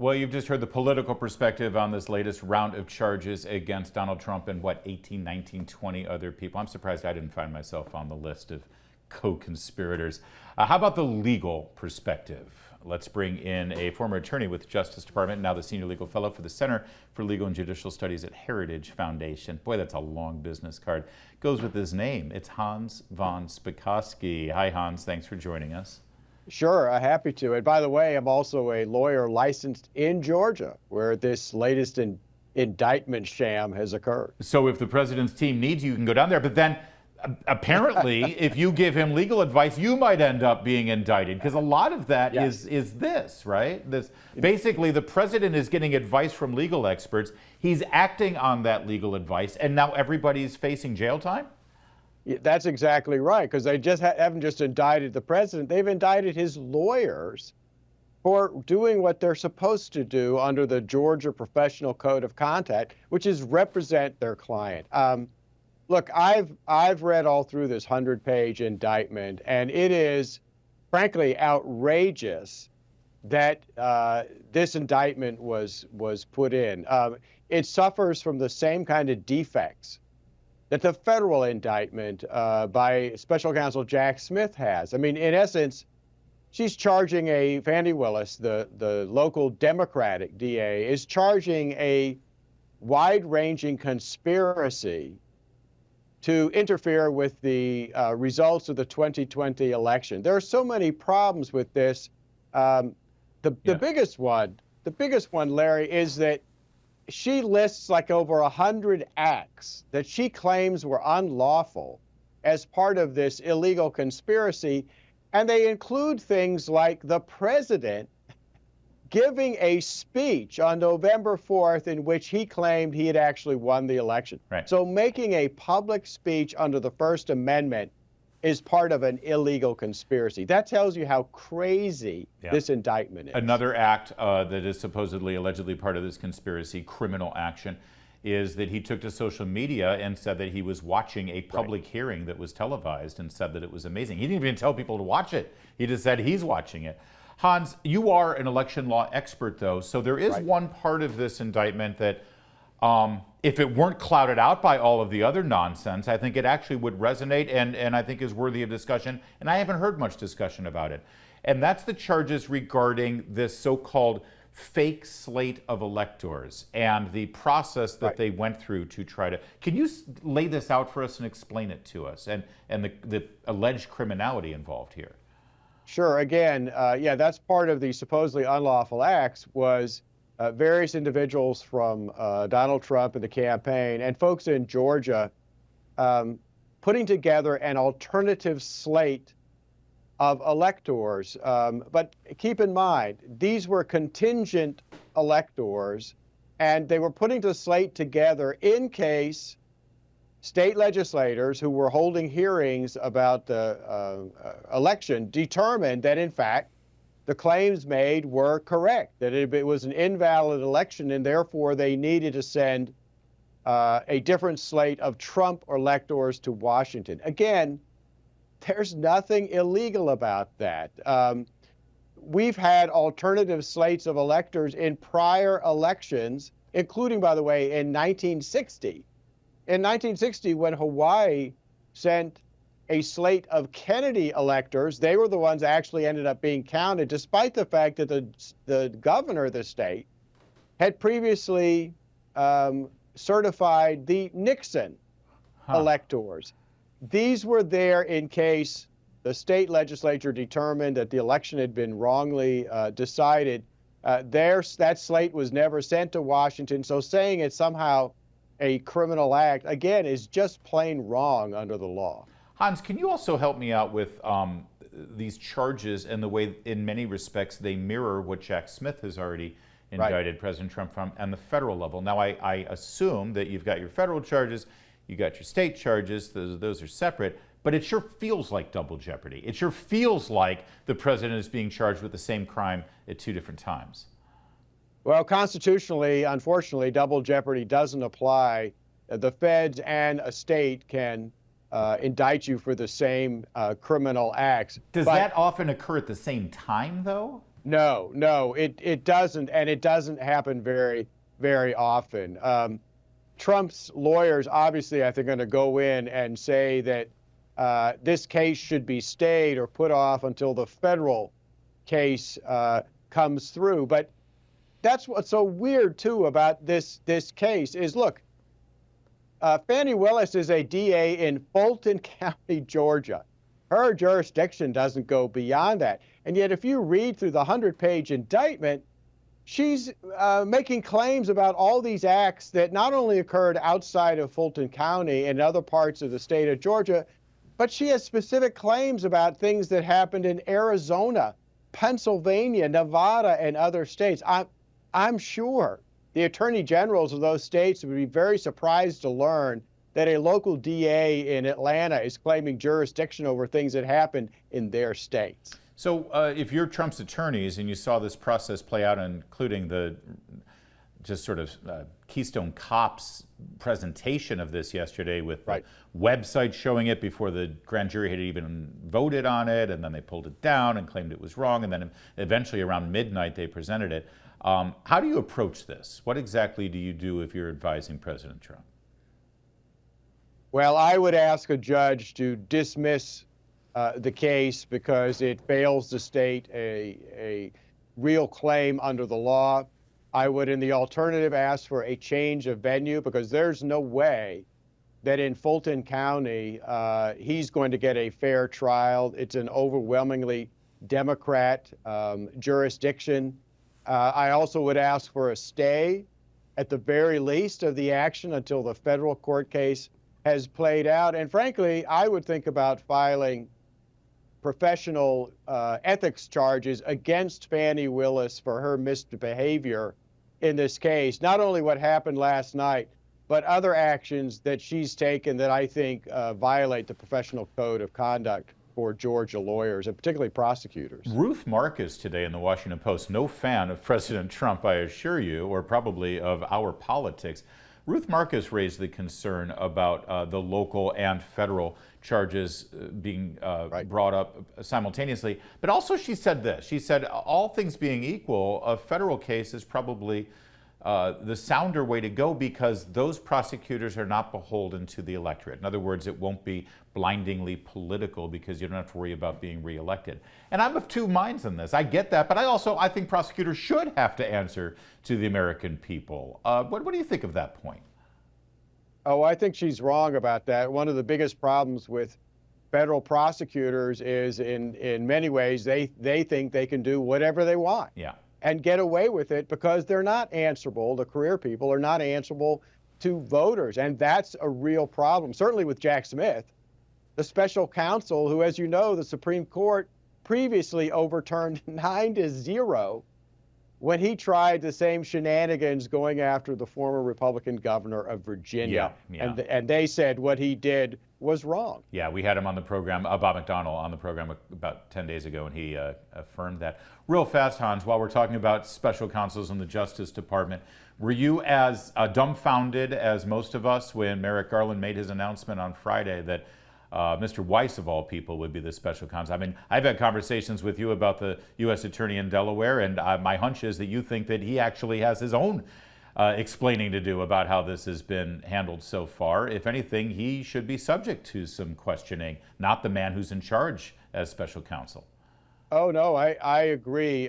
Well, you've just heard the political perspective on this latest round of charges against Donald Trump and 18, 19, 20 other people. I'm surprised I didn't find myself on the list of co-conspirators. How about the legal perspective? Let's bring in a former attorney with the Justice Department, now the Senior Legal Fellow for the Center for Legal and Judicial Studies at Heritage Foundation. Boy, that's a long business card. Goes with his name. It's Hans von Spakovsky. Hi, Hans. Thanks for joining us. Sure, happy to. And by the way, I'm also a lawyer licensed in Georgia, where this latest indictment sham has occurred. So if the president's team needs you, you can go down there. But then apparently, if you give him legal advice, you might end up being indicted, because a lot of that is this, right? This basically, the president is getting advice from legal experts. He's acting on that legal advice, and now everybody's facing jail time? That's exactly right, because they just haven't just indicted the president, they've indicted his lawyers for doing what they're supposed to do under the Georgia Professional Code of Conduct, which is represent their client. Look, I've read all through this 100-page indictment, and it is frankly outrageous that this indictment was put in. It suffers from the same kind of defects that the federal indictment by Special Counsel Jack Smith has. I mean, in essence, she's charging Fani Willis, the local Democratic DA, is charging a wide-ranging conspiracy to interfere with the results of the 2020 election. There are so many problems with this. The biggest one, Larry, is that she lists like over 100 acts that she claims were unlawful as part of this illegal conspiracy. And they include things like the president giving a speech on November 4th in which he claimed he had actually won the election. Right. So making a public speech under the First Amendment is part of an illegal conspiracy. That tells you how crazy this indictment is. Another act that is supposedly, allegedly part of this conspiracy, criminal action, is that he took to social media and said that he was watching a public hearing that was televised and said that it was amazing. He didn't even tell people to watch it. He just said he's watching it. Hans, you are an election law expert, though, so there is one part of this indictment that if it weren't clouded out by all of the other nonsense, I think it actually would resonate and I think is worthy of discussion. And I haven't heard much discussion about it. And that's the charges regarding this so-called fake slate of electors and the process that they went through to try to... Can you lay this out for us and explain it to us and the alleged criminality involved here? Sure. Again, that's part of the supposedly unlawful acts was various individuals from Donald Trump and the campaign and folks in Georgia putting together an alternative slate of electors. But keep in mind, these were contingent electors, and they were putting the slate together in case state legislators who were holding hearings about the election determined that, in fact, the claims made were correct, that it was an invalid election, and therefore they needed to send a different slate of Trump electors to Washington. Again, there's nothing illegal about that. We've had alternative slates of electors in prior elections, including, by the way, in 1960. In 1960, when Hawaii sent a slate of Kennedy electors, they were the ones that actually ended up being counted, despite the fact that the governor of the state had previously certified the Nixon electors. These were there in case the state legislature determined that the election had been wrongly decided. That slate was never sent to Washington, so saying it's somehow a criminal act, again, is just plain wrong under the law. Hans, can you also help me out with these charges and the way, in many respects, they mirror what Jack Smith has already indicted President Trump from on the federal level? Now, I assume that you've got your federal charges, you got your state charges, those are separate, but it sure feels like double jeopardy. It sure feels like the president is being charged with the same crime at two different times. Well, constitutionally, unfortunately, double jeopardy doesn't apply. The feds and a state can indict you for the same criminal acts. Does that often occur at the same time, though? No, it doesn't, and it doesn't happen very often. Trump's lawyers obviously, I think, are going to go in and say that this case should be stayed or put off until the federal case comes through. But that's what's so weird too about this case is, look, Fani Willis is a DA in Fulton County, Georgia. Her jurisdiction doesn't go beyond that. And yet, if you read through the 100-page indictment, she's making claims about all these acts that not only occurred outside of Fulton County and other parts of the state of Georgia, but she has specific claims about things that happened in Arizona, Pennsylvania, Nevada, and other states. I'm sure the attorney generals of those states would be very surprised to learn that a local DA in Atlanta is claiming jurisdiction over things that happened in their states. So if you're Trump's attorneys and you saw this process play out, including the just sort of Keystone Cops presentation of this yesterday with the website showing it before the grand jury had even voted on it, and then they pulled it down and claimed it was wrong, and then eventually around midnight they presented it. How do you approach this? What exactly do you do if you're advising President Trump? Well, I would ask a judge to dismiss the case because it fails to state a real claim under the law. I would, in the alternative, ask for a change of venue because there's no way that in Fulton County he's going to get a fair trial. It's an overwhelmingly Democrat jurisdiction. I also would ask for a stay, at the very least, of the action until the federal court case has played out. And frankly, I would think about filing professional ethics charges against Fani Willis for her misbehavior in this case. Not only what happened last night, but other actions that she's taken that I think violate the professional code of conduct for Georgia lawyers and particularly prosecutors. Ruth Marcus today in the Washington Post, no fan of President Trump, I assure you, or probably of our politics. Ruth Marcus raised the concern about the local and federal charges being brought up simultaneously. But also she said this. She said, all things being equal, a federal case is probably the sounder way to go because those prosecutors are not beholden to the electorate. In other words, it won't be blindingly political because you don't have to worry about being reelected. And I'm of two minds on this. I get that, but I think prosecutors should have to answer to the American people. What do you think of that point? Oh, I think she's wrong about that. One of the biggest problems with federal prosecutors is in many ways they think they can do whatever they want. Yeah. And get away with it because they're not answerable. The career people are not answerable to voters. And that's a real problem. Certainly with Jack Smith, the special counsel who, as you know, the Supreme Court previously overturned 9-0 when he tried the same shenanigans going after the former Republican governor of Virginia. Yeah. And they said what he did was wrong. Yeah, we had him on the program, Bob McDonnell, on the program about 10 days ago, and he affirmed that. Real fast, Hans, while we're talking about special counsels in the Justice Department, were you as dumbfounded as most of us when Merrick Garland made his announcement on Friday that Mr. Weiss, of all people, would be the special counsel? I mean, I've had conversations with you about the U.S. Attorney in Delaware, and my hunch is that you think that he actually has his own explaining to do about how this has been handled so far. If anything, he should be subject to some questioning, not the man who's in charge as special counsel. Oh, no, I agree.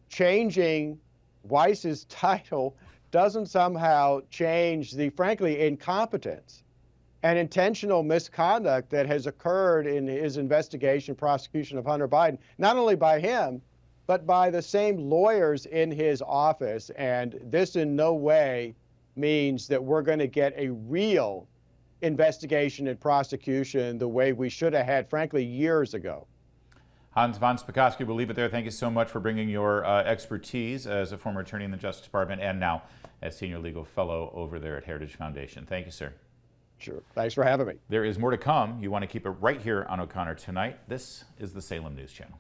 Changing Weiss's title doesn't somehow change the, frankly, incompetence and intentional misconduct that has occurred in his investigation, prosecution of Hunter Biden, not only by him, but by the same lawyers in his office. And this in no way means that we're going to get a real investigation and prosecution the way we should have had, frankly, years ago. Hans von Spakovsky, we'll leave it there. Thank you so much for bringing your expertise as a former attorney in the Justice Department and now as Senior Legal Fellow over there at Heritage Foundation. Thank you, sir. Sure. Thanks for having me. There is more to come. You want to keep it right here on O'Connor Tonight. This is the Salem News Channel.